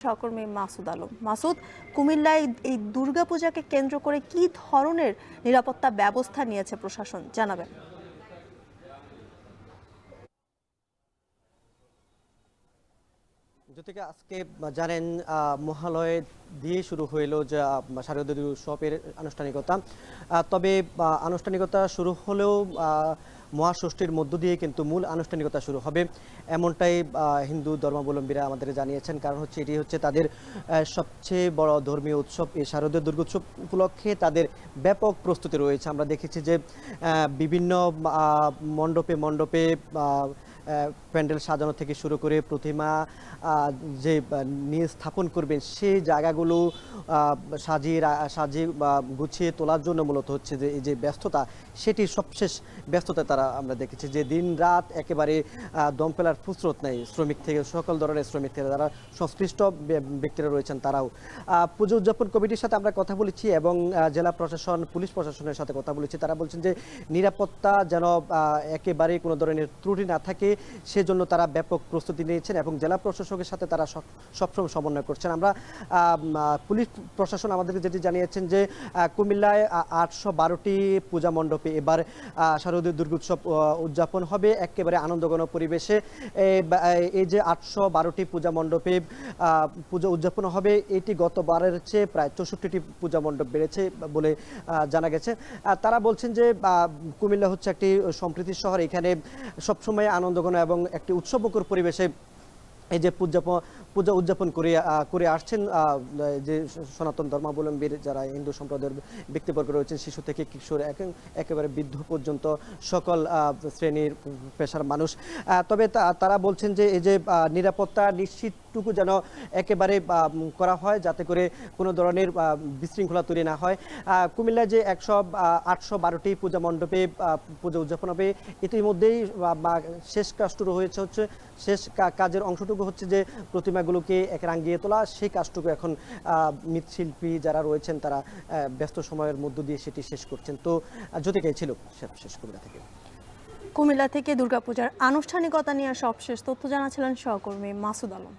সহকর্মী মাসুদ আলম। মাসুদ, কুমিল্লায় এই দুর্গাপূজাকে কেন্দ্র করে কি ধরনের নিরাপত্তা ব্যবস্থা নিয়েছে প্রশাসন, জানাবেন। জ্যোতিকা, আজকে জানেন মহালয় দিয়ে শুরু হইল যে শারদীয় উৎসবের আনুষ্ঠানিকতা। তবে আনুষ্ঠানিকতা শুরু হলেও মহাষষ্ঠীর মধ্য দিয়ে কিন্তু মূল আনুষ্ঠানিকতা শুরু হবে, এমনটাই হিন্দু ধর্মাবলম্বীরা আমাদের জানিয়েছেন। কারণ হচ্ছে এটি হচ্ছে তাদের সবচেয়ে বড় ধর্মীয় উৎসব। এই শারদীয় দুর্গোৎসব উপলক্ষে তাদের ব্যাপক প্রস্তুতি রয়েছে। আমরা দেখেছি যে বিভিন্ন মণ্ডপে মণ্ডপে প্যান্ডেল সাজানো থেকে শুরু করে প্রতিমা যে নিয়ে স্থাপন করবেন সেই জায়গাগুলো সাজিয়ে গুছিয়ে তোলার জন্য মূলত হচ্ছে যে এই যে ব্যস্ততা, সেটি সবশেষ ব্যস্ততা তারা আমরা দেখেছি যে দিন রাত একেবারে দম ফেলার ফুসরত নেই। শ্রমিক থেকে সকল ধরনের শ্রমিক থেকে যারা সংশ্লিষ্ট ব্যক্তিরা রয়েছেন তারাও। পুজো উদযাপন কমিটির সাথে আমরা কথা বলেছি এবং জেলা প্রশাসন, পুলিশ প্রশাসনের সাথে কথা বলেছি। তারা বলছেন যে নিরাপত্তা যেন একেবারে কোনো ধরনের ত্রুটি না থাকে সেজন্য তারা ব্যাপক প্রস্তুতি নিয়েছেন এবং জেলা প্রশাসকের সাথে তারা সবসময় সমন্বয় করছেন। আমরা পুলিশ প্রশাসন আমাদেরকে যেটি জানিয়েছেন যে কুমিল্লায় 812টি পূজা মণ্ডপে এবার শারদীয় দুর্গোৎসব উদযাপন হবে একেবারে আনন্দঘন পরিবেশে। এই যে 812টি পূজা মণ্ডপে পুজো উদযাপন হবে, এটি গতবারের চেয়ে প্রায় 64টি পূজা মণ্ডপ বেড়েছে বলে জানা গেছে। তারা বলছেন যে কুমিল্লা হচ্ছে একটি সম্প্রীতির শহর, এখানে সবসময় আনন্দঘন এবং একটি উৎসবমুখর পরিবেশে এই যে পূজা উদযাপন করে আসছেন যে সনাতন ধর্মাবলম্বীর যারা হিন্দু সম্প্রদায়ের ব্যক্তিবর্গ রয়েছেন, শিশু থেকে কিশোর একেবারে বৃদ্ধ পর্যন্ত সকল শ্রেণীর পেশার মানুষ। তবে তারা বলছেন যে এই যে নিরাপত্তা নিশ্চিতটুকু যেন একেবারে করা হয় যাতে করে কোনো ধরনের বিশৃঙ্খলা তৈরি না হয়। কুমিল্লায় যে 812টি পূজা মণ্ডপে পূজা উদযাপন হবে, ইতিমধ্যেই শেষ কাজটুকু হচ্ছে শেষ কাজের অংশটুকু হচ্ছে যে প্রতিমাগুলোকে এক রাঙিয়ে তোলা। সেই কাজটুকু এখন মৃৎশিল্পী যারা রয়েছেন তারা ব্যস্ত সময়ের মধ্য দিয়ে সেটি শেষ করছেন। তো জ্যোতিকাই ছিল শেষ কুমিল্লা থেকে। কুমিল্লা থেকে দুর্গাপূজার আনুষ্ঠানিকতা নিয়ে সবশেষ তথ্য জানাছিলেন সহকর্মী মাসুদ আলম।